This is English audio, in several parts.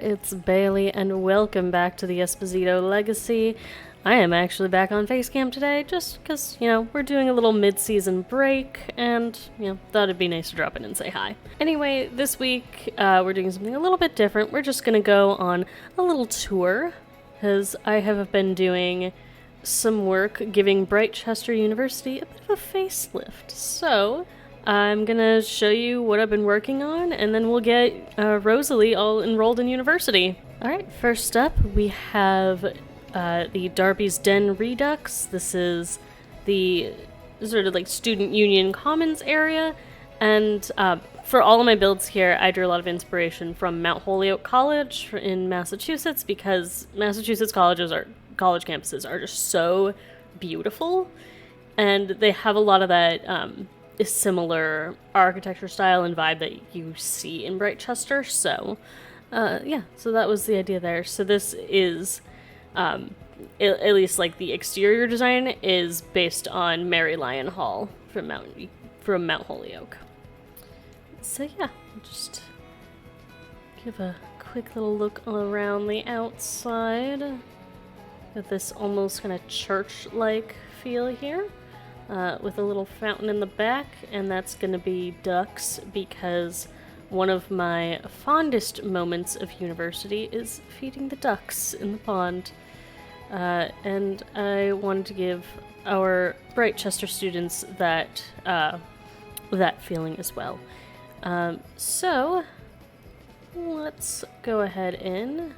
it's Bailey, and welcome back to the Esposito Legacy. I am actually back on Facecam today, just because, we're doing a little mid-season break, and, thought it'd be nice to drop in and say hi. Anyway, this week, we're doing something a little bit different. We're just gonna go on a little tour, because I have been doing some work giving Britechester University a bit of a facelift. So I'm gonna show you what I've been working on, and then we'll get Rosalie all enrolled in university. Alright, first up we have the Darbys Den Redux. This is the sort of like student union commons area, and for all of my builds here I drew a lot of inspiration from Mount Holyoke College in Massachusetts, because Massachusetts college campuses are just so beautiful, and they have a lot of that similar architecture style and vibe that you see in Britechester. So so that was the idea there. So this is at least like the exterior design is based on Wyvern Hall from Mount Holyoke. So yeah, just give a quick little look around the outside. With this almost kind of church-like feel here, with a little fountain in the back, and that's going to be ducks, because one of my fondest moments of university is feeding the ducks in the pond, and I wanted to give our Britechester students that feeling as well. So let's go ahead in.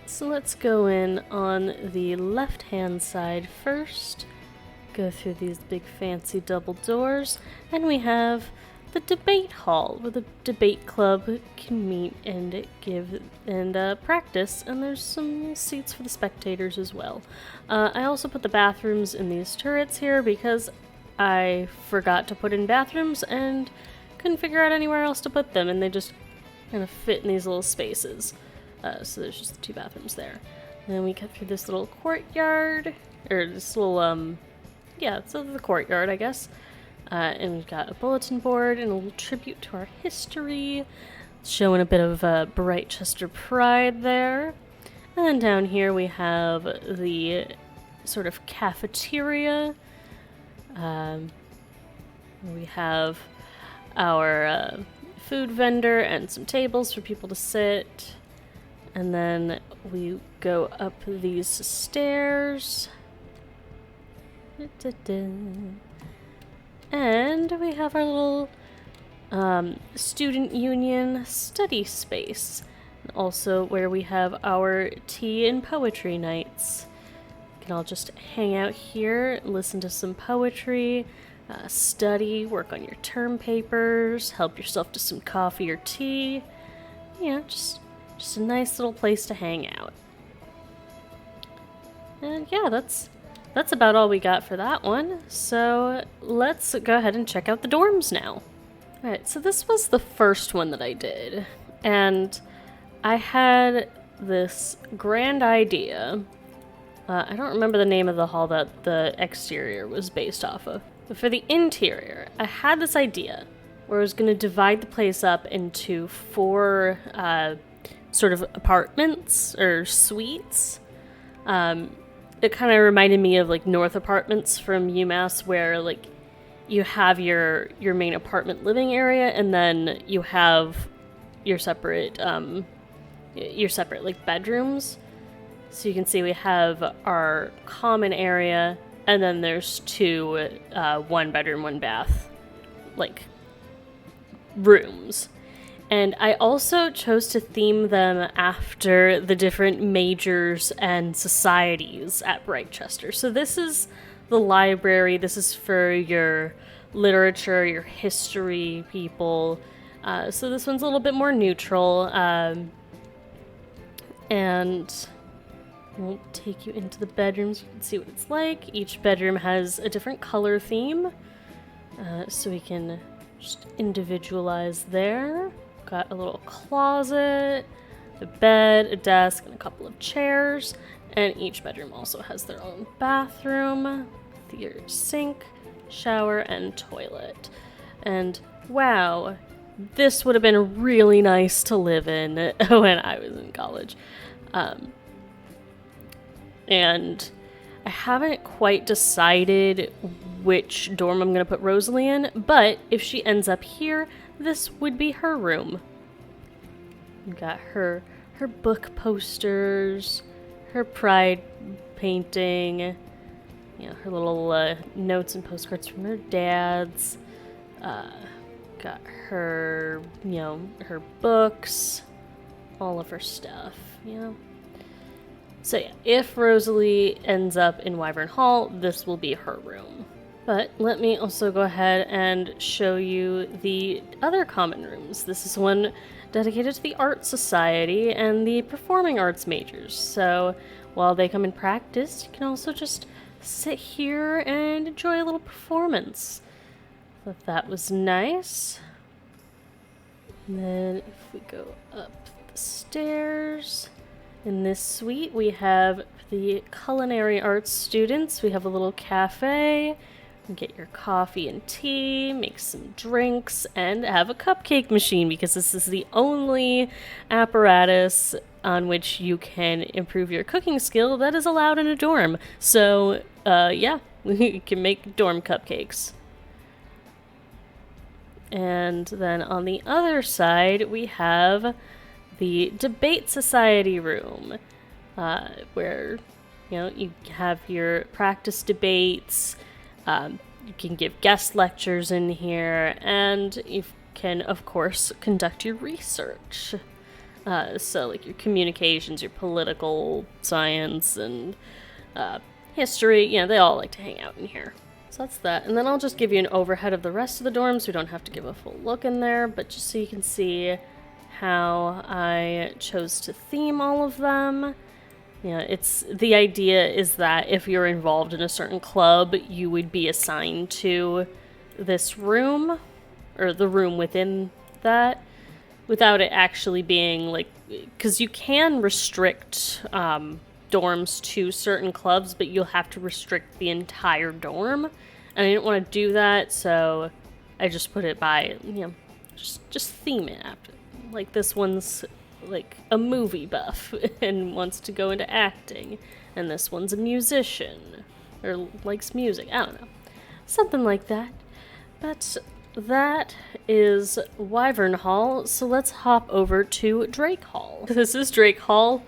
So let's go in on the left-hand side first, go through these big fancy double doors, and we have the debate hall, where the debate club can meet and practice, and there's some seats for the spectators as well. I also put the bathrooms in these turrets here because I forgot to put in bathrooms and couldn't figure out anywhere else to put them, and they just kind of fit in these little spaces. So there's just the two bathrooms there. And then we cut through this little courtyard, or this little, so the courtyard, I guess. And we've got a bulletin board and a little tribute to our history, showing a bit of Britechester pride there. And then down here we have the sort of cafeteria. We have our food vendor and some tables for people to sit. And then we go up these stairs. And we have our little student union study space. Also where we have our tea and poetry nights. You can all just hang out here, listen to some poetry, study, work on your term papers, help yourself to some coffee or tea. Just a nice little place to hang out. And yeah, that's about all we got for that one. So let's go ahead and check out the dorms now. Alright, so this was the first one that I did. And I had this grand idea. I don't remember the name of the hall that the exterior was based off of. But for the interior, I had this idea where I was going to divide the place up into 4 sort of apartments or suites. It kind of reminded me of like North Apartments from UMass, where like you have your main apartment living area, and then you have your separate like bedrooms. So you can see we have our common area, and then there's 2 1 bedroom, 1 bath like rooms. And I also chose to theme them after the different majors and societies at Britechester. So this is the library. This is for your literature, your history people. So this one's a little bit more neutral. And we'll take you into the bedrooms. You can see what it's like. Each bedroom has a different color theme. So we can just individualize there. Got a little closet, a bed, a desk, and a couple of chairs. And each bedroom also has their own bathroom, their sink, shower, and toilet. And wow, this would have been really nice to live in when I was in college. And I haven't quite decided which dorm I'm going to put Rosalie in, but if she ends up here, this would be her room. We've got her book posters, her pride painting, you know, her little notes and postcards from her dad's. Got her, you know, her books, all of her stuff, you know. So yeah, if Rosalie ends up in Wyvern Hall, this will be her room. But let me also go ahead and show you the other common rooms. This is one dedicated to the Art Society and the Performing Arts majors. So while they come and practice, you can also just sit here and enjoy a little performance. Thought that was nice. And then if we go up the stairs, in this suite we have the culinary arts students. We have a little cafe. You can get your coffee and tea, make some drinks, and have a cupcake machine because this is the only apparatus on which you can improve your cooking skill that is allowed in a dorm. So, yeah, you can make dorm cupcakes. And then on the other side, we have the Debate Society room, where, you know, you have your practice debates, you can give guest lectures in here, and you can, of course, conduct your research. So, like, your communications, your political science, and history, you know, they all like to hang out in here. So that's that. And then I'll just give you an overhead of the rest of the dorms. We don't have to give a full look in there, but just so you can see how I chose to theme all of them. Yeah, the idea is that if you're involved in a certain club, you would be assigned to this room, or the room within that, without it actually being like, because you can restrict dorms to certain clubs, but you'll have to restrict the entire dorm, and I didn't want to do that, so I just put it by, you know, just theme it after. Like, this one's like a movie buff and wants to go into acting, and this one's a musician or likes music, I don't know, something like that. But that is Wyvern Hall, so let's hop over to Drake Hall. This is Drake Hall.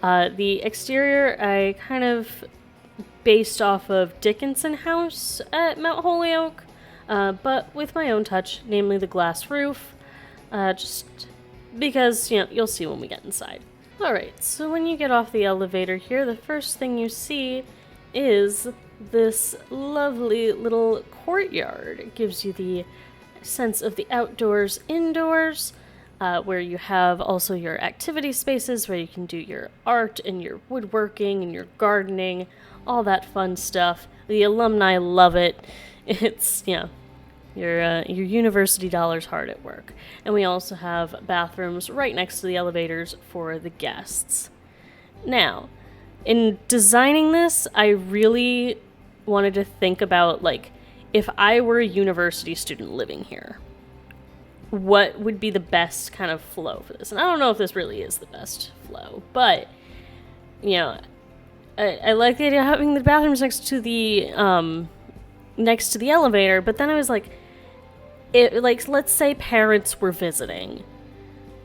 The exterior I kind of based off of Dickinson House at Mount Holyoke, but with my own touch, namely the glass roof, just because, you know, you'll see when we get inside. Alright, so when you get off the elevator here, the first thing you see is this lovely little courtyard. It gives you the sense of the outdoors, indoors, where you have also your activity spaces where you can do your art and your woodworking and your gardening, all that fun stuff. The alumni love it. It's, you know, your university dollars hard at work. And we also have bathrooms right next to the elevators for the guests. Now, in designing this, I really wanted to think about, like, if I were a university student living here, what would be the best kind of flow for this? And I don't know if this really is the best flow, but, you know, I like the idea of having the bathrooms next to the elevator, but then I was like, like, let's say parents were visiting,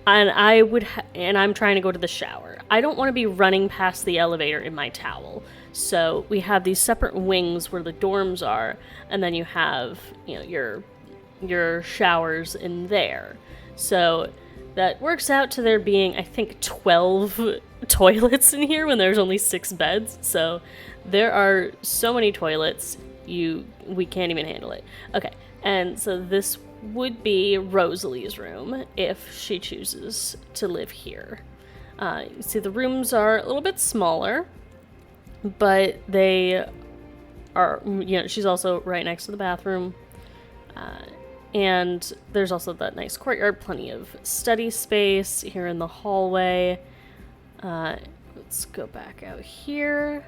and I'm trying to go to the shower. I don't want to be running past the elevator in my towel. So we have these separate wings where the dorms are, and then you have, you know, your showers in there. So that works out to there being, I think, 12 toilets in here when there's only 6 beds. So there are so many toilets, we can't even handle it. Okay, and so this would be Rosalie's room if she chooses to live here. You see the rooms are a little bit smaller, but they are, you know, she's also right next to the bathroom. And there's also that nice courtyard, plenty of study space here in the hallway. Let's go back out here.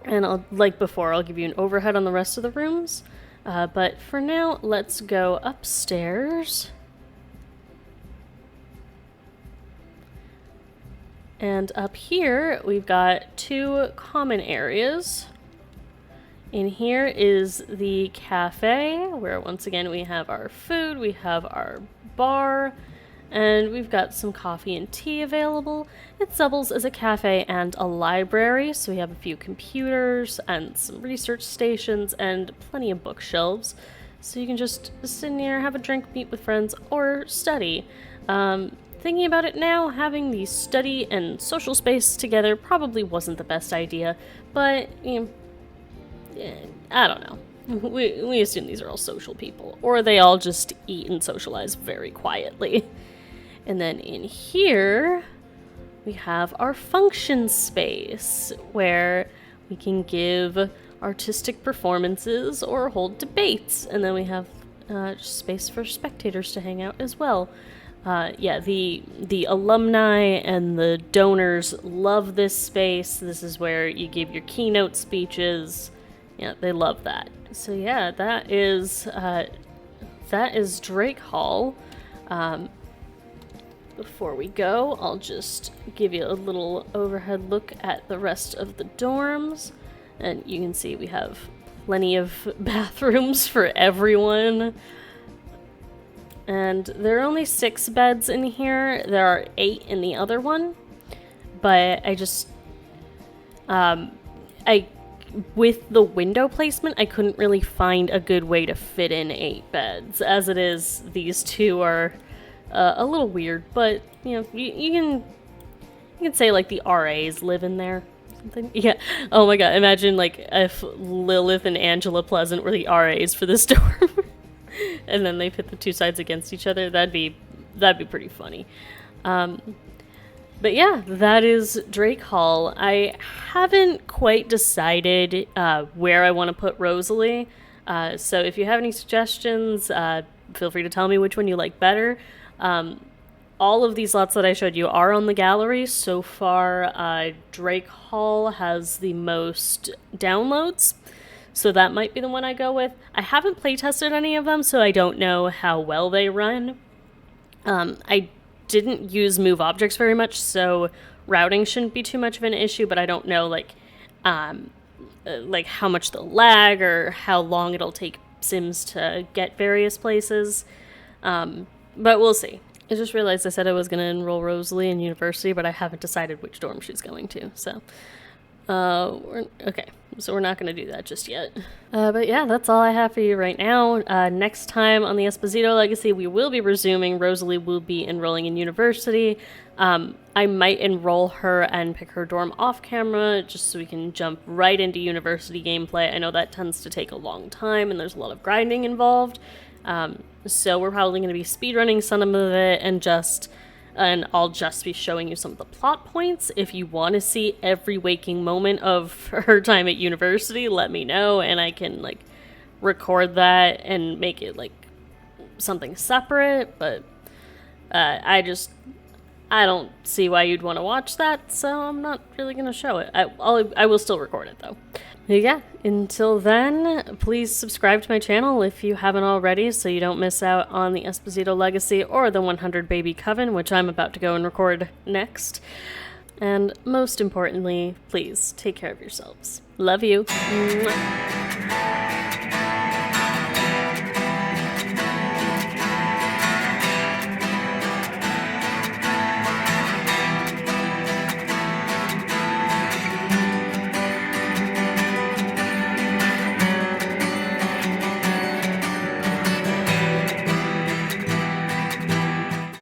And like before, I'll give you an overhead on the rest of the rooms. But for now, let's go upstairs. And up here, we've got 2 common areas. In here is the cafe, where once again we have our food, we have our bar, and we've got some coffee and tea available. It doubles as a cafe and a library, so we have a few computers and some research stations and plenty of bookshelves. So you can just sit in here, have a drink, meet with friends, or study. Thinking about it now, having the study and social space together probably wasn't the best idea, but, you know, I don't know. We assume these are all social people, or they all just eat and socialize very quietly. And then in here, we have our function space, where we can give artistic performances or hold debates. And then we have space for spectators to hang out as well. Yeah, the alumni and the donors love this space. This is where you give your keynote speeches. Yeah, they love that. So yeah, that is Drake Hall. Before we go, I'll just give you a little overhead look at the rest of the dorms. And you can see we have plenty of bathrooms for everyone. And there are only 6 beds in here. There are 8 in the other one. But I just... with the window placement, I couldn't really find a good way to fit in 8 beds. As it is, these 2 are a little weird, but you know, you can say like the RAs live in there. Something. Yeah. Oh my god, imagine like if Lilith and Angela Pleasant were the RAs for this dorm. And then they pit the 2 sides against each other. That'd be pretty funny. But yeah, that is Drake Hall. I haven't quite decided where I want to put Rosalie. So if you have any suggestions, feel free to tell me which one you like better. All of these lots that I showed you are on the gallery. So far, Drake Hall has the most downloads. So that might be the one I go with. I haven't playtested any of them, so I don't know how well they run. I didn't use move objects very much, so routing shouldn't be too much of an issue, but I don't know like how much they'll lag or how long it'll take Sims to get various places. But we'll see. I just realized I said I was going to enroll Rosalie in university, but I haven't decided which dorm she's going to, so... okay, so we're not going to do that just yet. But yeah, that's all I have for you right now. Next time on the Esposito Legacy, we will be resuming. Rosalie will be enrolling in university. I might enroll her and pick her dorm off camera, just so we can jump right into university gameplay. I know that tends to take a long time, and there's a lot of grinding involved. So we're probably going to be speedrunning some of it, and I'll just be showing you some of the plot points. If you want to see every waking moment of her time at university, let me know, and I can, like, record that and make it, like, something separate, but I don't see why you'd want to watch that, so I'm not really going to show it. I will still record it, though. Yeah, until then, please subscribe to my channel if you haven't already so you don't miss out on the Esposito Legacy or the 100 Baby Coven, which I'm about to go and record next. And most importantly, please take care of yourselves. Love you. Mwah.